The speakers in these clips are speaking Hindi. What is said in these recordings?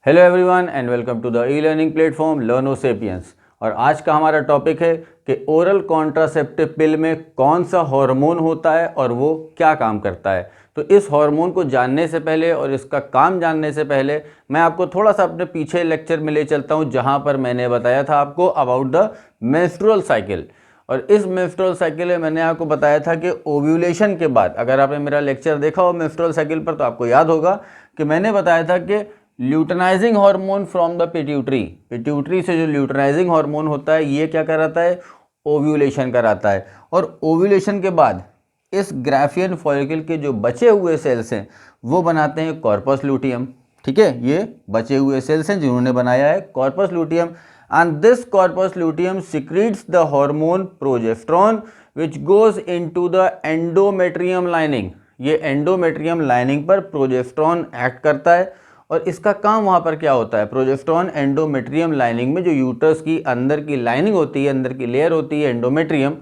Hello everyone and welcome to the e learning platform Learno Sapiens. और आज का हमारा टॉपिक है कि ओरल कॉन्ट्रासेप्टिव पिल में कौन सा हार्मोन होता है और वो क्या काम करता है। तो इस हार्मोन को जानने से पहले और इसका काम जानने से पहले मैं आपको थोड़ा सा अपने पीछे लेक्चर में ले चलता हूँ, जहाँ पर मैंने बताया था आपको अबाउट द मेंस्ट्रुअल साइकिल। और इस मेंस्ट्रुअल साइकिल में मैंने आपको बताया था कि ओव्यूलेशन के बाद, अगर आपने मेरा लेक्चर देखा हो मेंस्ट्रुअल साइकिल पर, तो आपको याद होगा कि मैंने बताया था कि luteinising hormone from the pituitary से जो ल्यूटेनाइजिंग हार्मोन होता है ये क्या कराता है, ओव्यूलेशन कराता है। और ओव्यूलेशन के बाद इस ग्राफियन फॉलिकल के जो बचे हुए सेल्स हैं वो बनाते हैं कॉर्पस लूटियम। ठीक है, ये बचे हुए सेल्स हैं जिन्होंने बनाया है corpus luteum. And this corpus luteum secretes the hormone progesterone which goes into the endometrium lining. ये एंडोमेट्रियम लाइनिंग पर प्रोजेस्टेरोन एक्ट करता है और इसका काम वहाँ पर क्या होता है, प्रोजेस्टेरोन एंडोमेट्रियम लाइनिंग में जो यूट्रस की अंदर की लाइनिंग होती है, अंदर की लेयर होती है एंडोमेट्रियम,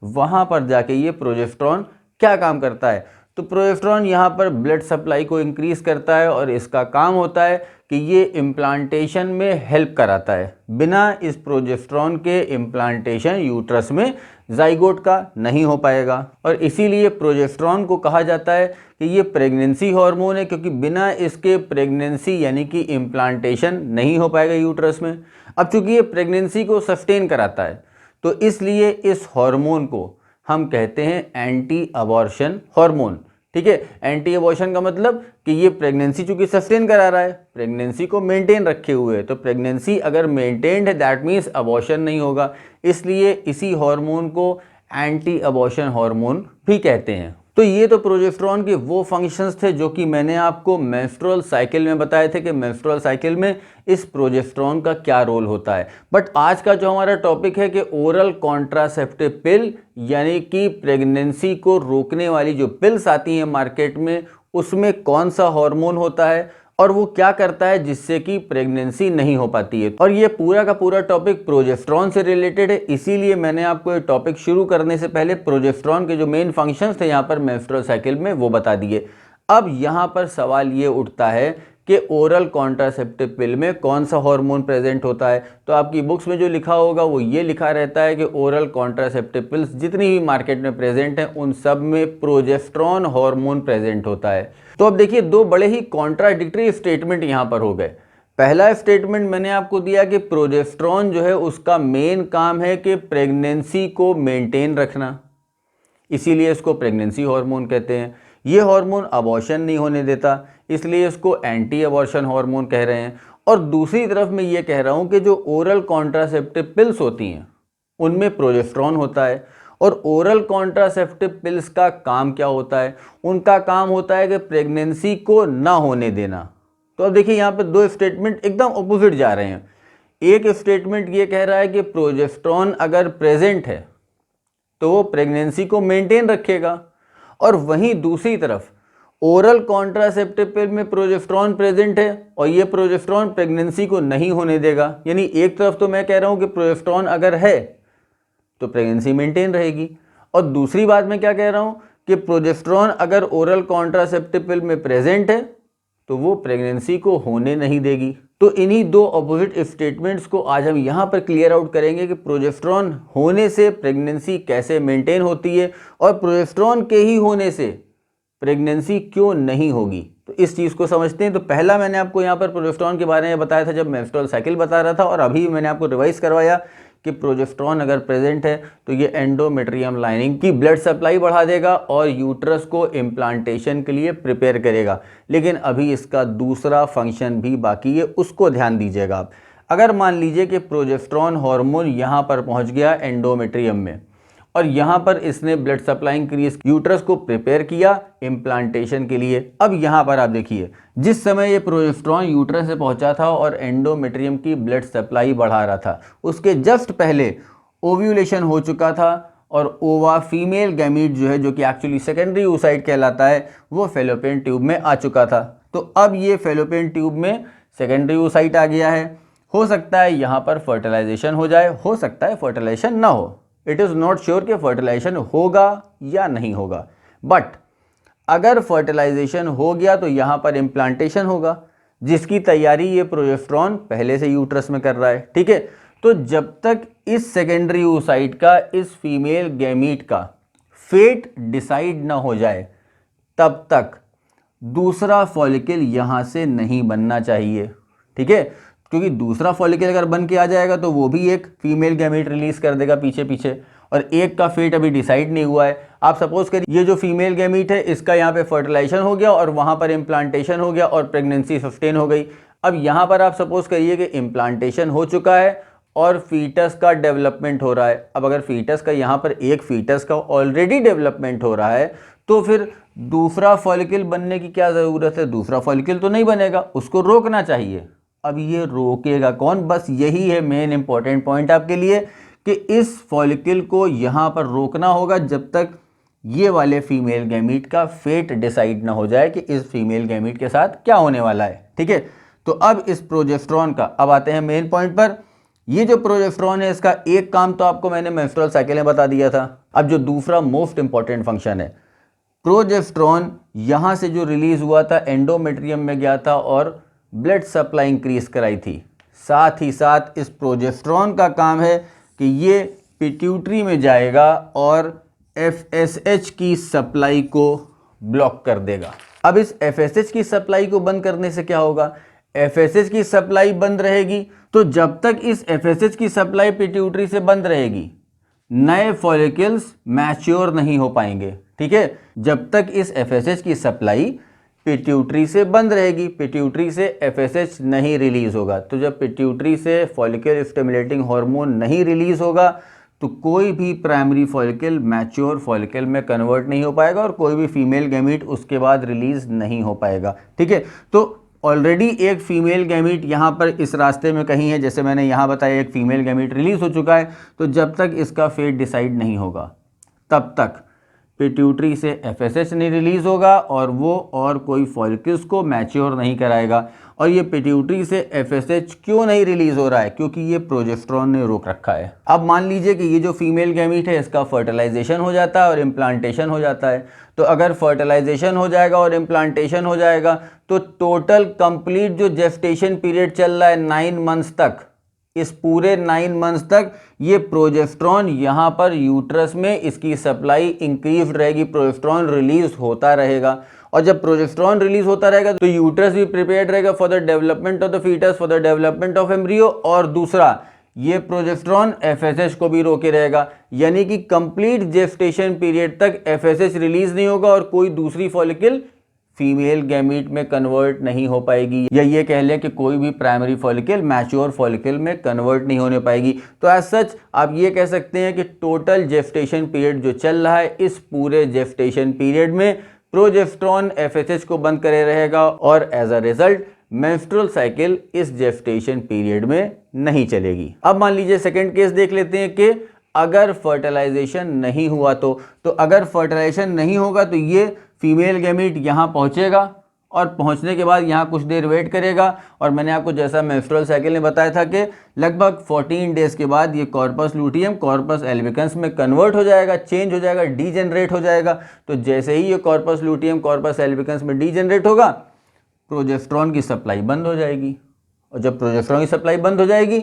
वहाँ पर जाके ये प्रोजेस्टेरोन क्या काम करता है। तो प्रोजेस्टेरोन यहाँ पर ब्लड सप्लाई को इंक्रीज करता है और इसका काम होता है कि ये इम्प्लांटेशन में हेल्प कराता है। बिना इस प्रोजेस्टेरोन के इम्प्लांटेशन यूट्रस में जाइगोट का नहीं हो पाएगा। और इसीलिए प्रोजेस्टेरोन को कहा जाता है कि ये प्रेगनेंसी हार्मोन है, क्योंकि बिना इसके प्रेगनेंसी यानी कि इम्प्लांटेशन नहीं हो पाएगा यूट्रस में। अब चूंकि ये प्रेगनेंसी को सस्टेन कराता है तो इसलिए इस हार्मोन को हम कहते हैं एंटी अबॉर्शन हार्मोन। ठीक है, एंटी अबॉर्शन का मतलब कि ये प्रेगनेंसी चूंकि सस्टेन करा रहा है, प्रेगनेंसी को मेंटेन रखे हुए है, तो प्रेगनेंसी अगर मेंटेन्ड है दैट मीन्स अबॉर्शन नहीं होगा, इसलिए इसी हार्मोन को एंटी अबॉर्शन हार्मोन भी कहते हैं। तो ये तो प्रोजेस्टेरोन के वो फंक्शंस थे जो कि मैंने आपको मेंस्ट्रुअल साइकिल में बताए थे कि मेंस्ट्रुअल साइकिल में इस प्रोजेस्टेरोन का क्या रोल होता है। बट आज का जो हमारा टॉपिक है कि ओरल कॉन्ट्रासेप्टिव पिल यानी कि प्रेगनेंसी को रोकने वाली जो पिल्स आती हैं मार्केट में, उसमें कौन सा हार्मोन होता है और वो क्या करता है जिससे कि प्रेगनेंसी नहीं हो पाती है। और ये पूरा का पूरा टॉपिक प्रोजेस्टेरोन से रिलेटेड है, इसीलिए मैंने आपको ये टॉपिक शुरू करने से पहले प्रोजेस्टेरोन के जो मेन फंक्शंस थे यहाँ पर मेंस्ट्रुअल साइकिल में वो बता दिए। अब यहाँ पर सवाल ये उठता है कि ओरल कॉन्ट्रासेप्टिव पिल में कौन सा हार्मोन प्रेजेंट होता है। तो आपकी बुक्स में जो लिखा होगा वो ये लिखा रहता है कि ओरल कॉन्ट्रासेप्टिव पिल्स जितनी भी मार्केट में प्रेजेंट हैं उन सब में प्रोजेस्टेरोन हार्मोन प्रेजेंट होता है। तो अब देखिए, दो बड़े ही कॉन्ट्राडिक्टरी स्टेटमेंट यहाँ पर हो गए। पहला स्टेटमेंट मैंने आपको दिया कि प्रोजेस्टेरोन जो है उसका मेन काम है कि प्रेगनेंसी को मेंटेन रखना, इसीलिए इसको प्रेगनेंसी हार्मोन कहते हैं। ये हार्मोन अबॉर्शन नहीं होने देता, इसलिए इसको एंटी अबॉर्शन हार्मोन कह रहे हैं। और दूसरी तरफ मैं ये कह रहा हूँ कि जो ओरल कॉन्ट्रासेप्टिव पिल्स होती हैं उनमें प्रोजेस्टेरोन होता है। और ओरल कॉन्ट्रासेप्टिव पिल्स का काम क्या होता है, उनका काम होता है कि प्रेगनेंसी को ना होने देना। तो अब देखिए, यहाँ पे दो स्टेटमेंट एकदम ऑपोजिट जा रहे हैं। एक स्टेटमेंट ये कह रहा है कि प्रोजेस्टेरोन अगर प्रेजेंट है तो वो प्रेगनेंसी को मेंटेन रखेगा, और वहीं दूसरी तरफ ओरल कॉन्ट्रासेप्टिव पिल में प्रोजेस्टेरोन प्रेजेंट है और ये प्रोजेस्टेरोन प्रेगनेंसी को नहीं होने देगा। यानी एक तरफ तो मैं कह रहा हूँ कि प्रोजेस्टेरोन अगर है तो प्रेगनेंसी मेंटेन रहेगी, और दूसरी बात मैं क्या कह रहा हूँ कि प्रोजेस्टेरोन अगर ओरल कॉन्ट्रासेप्टिव पिल में प्रेजेंट है तो वो प्रेगनेंसी को होने नहीं देगी। तो इन्हीं दो अपोजिट स्टेटमेंट्स को आज हम यहाँ पर क्लियर आउट करेंगे कि प्रोजेस्टेरोन होने से प्रेगनेंसी कैसे मेंटेन होती है और प्रोजेस्टेरोन के ही होने से प्रेगनेंसी क्यों नहीं होगी। तो इस चीज़ को समझते हैं। तो पहला मैंने आपको यहाँ पर प्रोजेस्टेरोन के बारे में बताया था जब मेंस्ट्रुअल साइकिल बता रहा था, और अभी मैंने आपको रिवाइज करवाया कि प्रोजेस्टेरोन अगर प्रेजेंट है तो ये एंडोमेट्रियम लाइनिंग की ब्लड सप्लाई बढ़ा देगा और यूट्रस को इम्प्लांटेशन के लिए प्रिपेयर करेगा। लेकिन अभी इसका दूसरा फंक्शन भी बाकी है, उसको ध्यान दीजिएगा आप। अगर मान लीजिए कि प्रोजेस्टेरोन हार्मोन यहाँ पर पहुँच गया एंडोमेट्रियम में और यहाँ पर इसने ब्लड सप्लाई इंक्रीज, यूट्रस को प्रिपेयर किया इम्प्लांटेशन के लिए। अब यहाँ पर आप देखिए, जिस समय ये प्रोजेस्टेरोन यूट्रस से पहुँचा था और एंडोमेट्रियम की ब्लड सप्लाई बढ़ा रहा था, उसके जस्ट पहले ओव्यूलेशन हो चुका था और ओवा फीमेल गैमीट जो है, जो कि एक्चुअली सेकेंडरी oocyte कहलाता है, वो फेलोपियन ट्यूब में आ चुका था। तो अब ये फेलोपियन ट्यूब में सेकेंडरी oocyte आ गया है। हो सकता है यहाँ पर फर्टिलाइजेशन हो जाए, हो सकता है फर्टिलाइजेशन ना हो। इट इज़ नॉट श्योर कि फर्टिलाइजेशन होगा या नहीं होगा, बट अगर फर्टिलाइजेशन हो गया तो यहाँ पर इम्प्लांटेशन होगा। जिसकी तैयारी ये प्रोजेस्टेरॉन पहले से यूट्रस में कर रहा है। ठीक है, तो जब तक इस सेकेंडरी oocyte का, इस फीमेल गैमीट का फेट डिसाइड ना हो जाए, तब तक दूसरा फॉलिकल यहां से नहीं बनना चाहिए। ठीक है, क्योंकि दूसरा फॉलिकल अगर बन के आ जाएगा तो वो भी एक फीमेल गैमीट रिलीज कर देगा पीछे पीछे, और एक का फेट अभी डिसाइड नहीं हुआ है। आप सपोज करिए ये जो फीमेल गैमीट है इसका यहाँ पे फर्टिलाइजेशन हो गया और वहाँ पर इम्प्लांटेशन हो गया और प्रेगनेंसी सस्टेन हो गई। अब यहाँ पर आप सपोज करिए कि इम्प्लांटेशन हो चुका है और फीटस का डेवलपमेंट हो रहा है। अब अगर फीटस का यहाँ पर एक फीटस का ऑलरेडी डेवलपमेंट हो रहा है तो फिर दूसरा फॉलिकल बनने की क्या ज़रूरत है? दूसरा फॉलिकल तो नहीं बनेगा, उसको रोकना चाहिए। अब ये रोकेगा कौन? बस यही है मेन इंपॉर्टेंट पॉइंट आपके लिए कि इस फॉलिकल को यहाँ पर रोकना होगा जब तक ये वाले फीमेल गैमीट का फेट डिसाइड ना हो जाए कि इस फीमेल गैमीट के साथ क्या होने वाला है। ठीक है, तो अब इस प्रोजेस्टेरॉन का, अब आते हैं मेन पॉइंट पर। ये जो प्रोजेस्टेरॉन है इसका एक काम तो आपको मैंने मेंस्ट्रुअल साइकिल में बता दिया था। अब जो दूसरा मोस्ट इंपॉर्टेंट फंक्शन है, प्रोजेस्टेरॉन यहां से जो रिलीज हुआ था एंडोमेट्रियम में गया था और ब्लड सप्लाई इंक्रीज कराई थी। साथ ही साथ इस प्रोजेस्टेरॉन का काम है कि ये पिट्यूटरी में जाएगा और FSH की सप्लाई को ब्लॉक कर देगा। अब इस FSH की सप्लाई को बंद करने से क्या होगा? FSH की सप्लाई बंद रहेगी तो जब तक इस FSH की सप्लाई पिट्यूटरी से बंद रहेगी नए फॉलिकल्स मैच्योर नहीं हो पाएंगे। ठीक है, जब तक इस FSH की सप्लाई पिट्यूटरी से बंद रहेगी, पिट्यूटरी से FSH नहीं रिलीज होगा। तो जब पिट्यूटरी से फॉलिकल स्टिमुलेटिंग हार्मोन नहीं रिलीज होगा तो कोई भी प्राइमरी फॉलिकल मैच्योर फॉलिकल में कन्वर्ट नहीं हो पाएगा और कोई भी फीमेल गैमीट उसके बाद रिलीज नहीं हो पाएगा। ठीक है, तो ऑलरेडी एक फीमेल गैमीट यहाँ पर इस रास्ते में कहीं है, जैसे मैंने यहाँ बताया एक फीमेल गैमीट रिलीज हो चुका है। तो जब तक इसका फेट डिसाइड नहीं होगा तब तक पिट्यूटरी से FSH नहीं रिलीज होगा और वो और कोई फॉलिकल्स को मैच्योर नहीं कराएगा। और ये पिट्यूटरी से FSH क्यों नहीं रिलीज हो रहा है? क्योंकि ये प्रोजेस्टेरॉन ने रोक रखा है। अब मान लीजिए कि ये जो फीमेल गैमीट है इसका फर्टिलाइजेशन हो जाता है और इम्प्लांटेशन हो जाता है। तो अगर फर्टिलाइजेशन हो जाएगा और इम्प्लांटेशन हो जाएगा तो टोटल कंप्लीट जो जेस्टेशन पीरियड चल रहा है 9 मंथ्स तक, इस पूरे 9 मंथ्स तक ये प्रोजेस्टेरॉन यहाँ पर यूट्रस में इसकी सप्लाई इंक्रीज रहेगी, प्रोजेस्टेरॉन रिलीज होता रहेगा। और जब प्रोजेस्टेरॉन रिलीज होता रहेगा तो यूट्रस भी प्रिपेयर्ड रहेगा for the development of the foetus, for the development of embryo. और दूसरा, ये प्रोजेस्टेरॉन FSH को भी रोके रहेगा, यानी कि कंप्लीट जेस्टेशन पीरियड तक FSH रिलीज नहीं होगा और कोई दूसरी फॉलिकल फीमेल गैमीट में कन्वर्ट नहीं हो पाएगी, या ये कह लें कि कोई भी प्राइमरी फॉलिकल मैच्योर फॉलिकल में कन्वर्ट नहीं होने पाएगी। तो एज सच आप ये कह सकते हैं कि टोटल जेस्टेशन पीरियड जो चल रहा है, इस पूरे जेस्टेशन पीरियड में प्रोजेस्टेरॉन FSH को बंद करे रहेगा और as a result menstrual cycle इस जेस्टेशन पीरियड में नहीं चलेगी। अब मान लीजिए सेकेंड केस देख लेते हैं कि अगर फर्टिलाइजेशन नहीं हुआ तो अगर फर्टिलाइजेशन नहीं होगा तो ये फीमेल गैमीट यहाँ पहुँचेगा और पहुँचने के बाद यहाँ कुछ देर वेट करेगा और मैंने आपको जैसा मेंस्ट्रुअल साइकिल ने बताया था कि लगभग 14 डेज के बाद ये कॉर्पस लूटियम कॉर्पस एल्बिकन्स में कन्वर्ट हो जाएगा, चेंज हो जाएगा, डीजेनरेट हो जाएगा। तो जैसे ही ये कॉर्पस लूटियम कॉर्पस एल्बिकन्स में डीजेनरेट होगा प्रोजेस्टेरॉन की सप्लाई बंद हो जाएगी, और जब प्रोजेस्टेरॉन की सप्लाई बंद हो जाएगी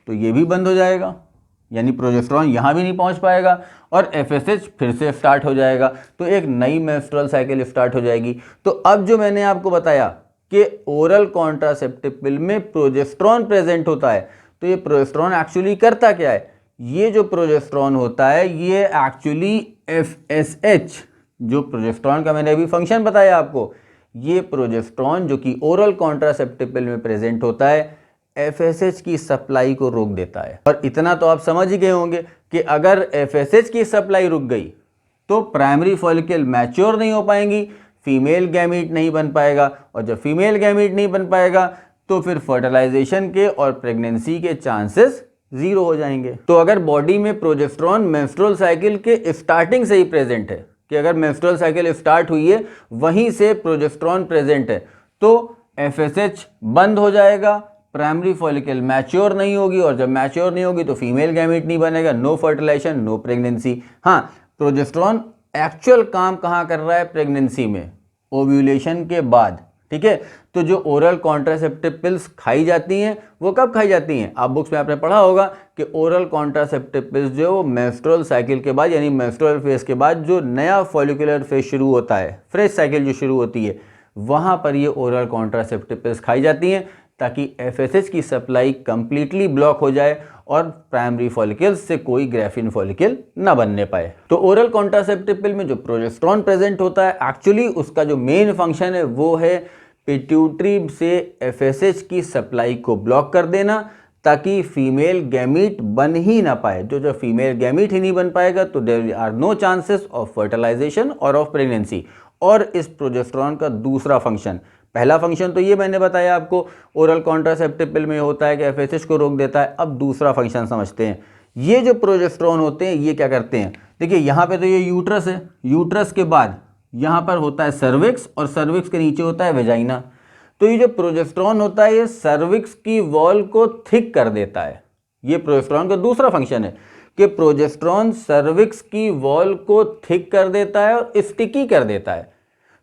तो ये भी बंद हो जाएगा, यानी प्रोजेस्टेरॉन यहाँ भी नहीं पहुँच पाएगा और FSH फिर से स्टार्ट हो जाएगा। तो एक नई मेंस्ट्रुअल साइकिल स्टार्ट हो जाएगी। तो अब जो मैंने आपको बताया कि ओरल कॉन्ट्रासेप्टिव पिल में प्रोजेस्टेरॉन प्रेजेंट होता है, तो ये प्रोजेस्टेरॉन एक्चुअली करता क्या है? ये जो प्रोजेस्टेरॉन होता है ये एक्चुअली FSH, जो प्रोजेस्टेरॉन का मैंने अभी फंक्शन बताया आपको, ये प्रोजेस्टेरॉन जो कि ओरल कॉन्ट्रासेप्टिव पिल में प्रेजेंट होता है FSH की सप्लाई को रोक देता है। और इतना तो आप समझ ही गए होंगे कि अगर FSH की सप्लाई रुक गई तो प्राइमरी फॉलिकल मैच्योर नहीं हो पाएंगी, फीमेल गैमीट नहीं बन पाएगा, और जब फीमेल गैमीट नहीं बन पाएगा तो फिर फर्टिलाइजेशन के और प्रेगनेंसी के चांसेस जीरो हो जाएंगे। तो अगर बॉडी में प्रोजेस्टेरॉन मेंस्ट्रुअल साइकिल के स्टार्टिंग से ही प्रेजेंट है, कि अगर मेंस्ट्रुअल साइकिल स्टार्ट हुई है वहीं से प्रोजेस्टेरॉन प्रेजेंट है, तो FSH बंद हो जाएगा, प्राइमरी फॉलिकल मैच्योर नहीं होगी, और जब मैच्योर नहीं होगी तो फीमेल गैमीट नहीं बनेगा, नो फर्टिलाइजेशन नो प्रेगनेंसी। हाँ, प्रोजेस्टेरॉन एक्चुअल काम कहाँ कर रहा है? प्रेगनेंसी में, ओव्यूलेशन के बाद। ठीक है। तो जो ओरल कॉन्ट्रासेप्टिव पिल्स खाई जाती हैं वो कब खाई जाती हैं? आप बुक्स में आपने पढ़ा होगा कि ओरल कॉन्ट्रासेप्टिव पिल्स जो वो मेंस्ट्रुअल साइकिल के बाद यानी मेंस्ट्रुअल फेज के बाद जो नया फॉलिकुलर फेज शुरू होता है, फ्रेश साइकिल जो शुरू होती है, वहाँ पर ये ओरल कॉन्ट्रासेप्टिव पिल्स खाई जाती हैं ताकि एफएसएच की सप्लाई कंप्लीटली ब्लॉक हो जाए और प्राइमरी फॉलिकल्स से कोई ग्राफिन फॉलिकल ना बनने पाए। तो ओरल कॉन्ट्रासेप्टिव पिल में जो प्रोजेस्टेरॉन प्रेजेंट होता है, एक्चुअली उसका जो मेन फंक्शन है वो है पिट्यूटरी से एफएसएच की सप्लाई को ब्लॉक कर देना ताकि फीमेल गैमीट बन ही ना पाए। जो फीमेल गैमीट ही नहीं बन पाएगा तो there are no chances of fertilisation और ऑफ प्रेगनेंसी। और इस प्रोजेस्टेरॉन का दूसरा फंक्शन, पहला फंक्शन तो ये मैंने बताया आपको ओरल कॉन्ट्रासेप्टिव पिल में होता है कि एफएसएच को रोक देता है। अब दूसरा फंक्शन समझते हैं। ये जो प्रोजेस्टेरॉन होते हैं ये क्या करते हैं? देखिए यहाँ पे तो ये यूट्रस है, यूट्रस के बाद यहाँ पर होता है सर्विक्स और सर्विक्स के नीचे होता है वेजाइना। तो ये जो प्रोजेस्टेरॉन होता है ये सर्विक्स की वॉल को थिक कर देता है। ये प्रोजेस्टेरॉन का दूसरा फंक्शन है कि प्रोजेस्टेरॉन सर्विक्स की वॉल को थिक कर देता है और स्टिकी कर देता है।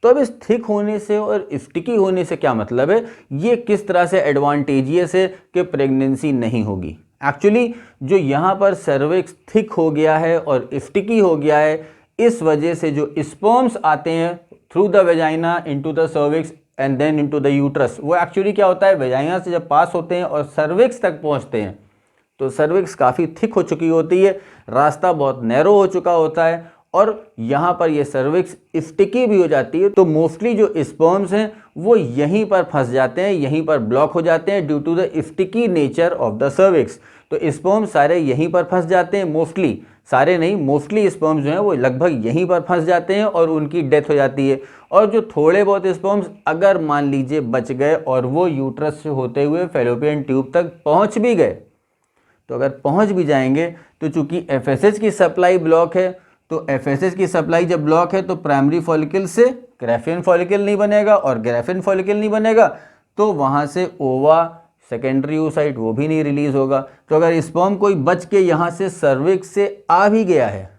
तो अब इस थिक होने से और स्टिकी होने से क्या मतलब है, ये किस तरह से एडवांटेजियस है कि प्रेगनेंसी नहीं होगी। एक्चुअली जो यहाँ पर सर्विक्स थिक हो गया है और स्टिकी हो गया है, इस वजह से जो स्पर्म्स आते हैं through the vagina into the cervix and then into the uterus, वो एक्चुअली क्या होता है, वेजाइना से जब पास होते हैं और सर्विक्स तक पहुँचते हैं तो सर्विक्स काफ़ी थिक हो चुकी होती है, रास्ता बहुत नैरो हो चुका होता है और यहाँ पर ये सर्विक्स स्टिकी भी हो जाती है। तो मोस्टली जो स्पर्म्स हैं वो यहीं पर फंस जाते हैं, यहीं पर ब्लॉक हो जाते हैं due to the sticky nature of the cervix. तो स्पर्म्स सारे यहीं पर फंस जाते हैं, मोस्टली, सारे नहीं, मोस्टली स्पर्म्स जो हैं वो लगभग यहीं पर फंस जाते हैं और उनकी डेथ हो जाती है। और जो थोड़े बहुत स्पर्म्स अगर मान लीजिए बच गए और वो यूट्रस से होते हुए फैलोपियन ट्यूब तक पहुँच भी गए, तो अगर पहुँच भी जाएंगे तो चूँकि एफएसएच की सप्लाई ब्लॉक है, तो एफएसएच की सप्लाई जब ब्लॉक है तो प्राइमरी फॉलिकल से ग्राफिन फॉलिकल नहीं बनेगा और ग्राफिन फॉलिकल नहीं बनेगा तो वहाँ से ओवा, सेकेंडरी oocyte वो भी नहीं रिलीज होगा। तो अगर स्पर्म कोई बच के यहाँ से सर्विक्स से आ भी गया है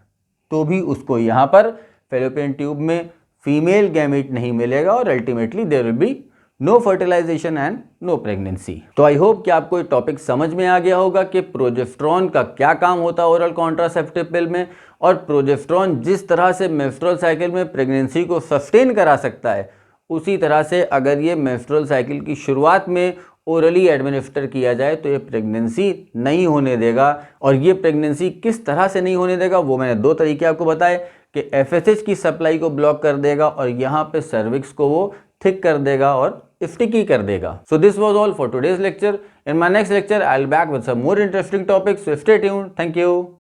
तो भी उसको यहाँ पर फैलोपियन ट्यूब में फीमेल गैमेट नहीं मिलेगा और ultimately there will be no fertilisation and no pregnancy. तो आई होप कि आपको ये टॉपिक समझ में आ गया होगा कि प्रोजेस्टेरॉन का क्या काम होता है ओरल कॉन्ट्रासेप्टिव पिल में, और प्रोजेस्टेरॉन जिस तरह से मेंस्ट्रुअल साइकिल में प्रेगनेंसी को सस्टेन करा सकता है, उसी तरह से अगर ये मेंस्ट्रुअल साइकिल की शुरुआत में ओरली एडमिनिस्टर किया जाए तो ये प्रेगनेंसी नहीं होने देगा। और ये प्रेगनेंसी किस तरह से नहीं होने देगा वो मैंने दो तरीके आपको बताए कि एफएसएच की सप्लाई को ब्लॉक कर देगा और यहाँ पे सर्विक्स को वो थिक कर देगा और स्टिकी कर देगा। So this was all for today's lecture. In my next lecture, I'll back with some more interesting topics. So stay tuned. Thank you.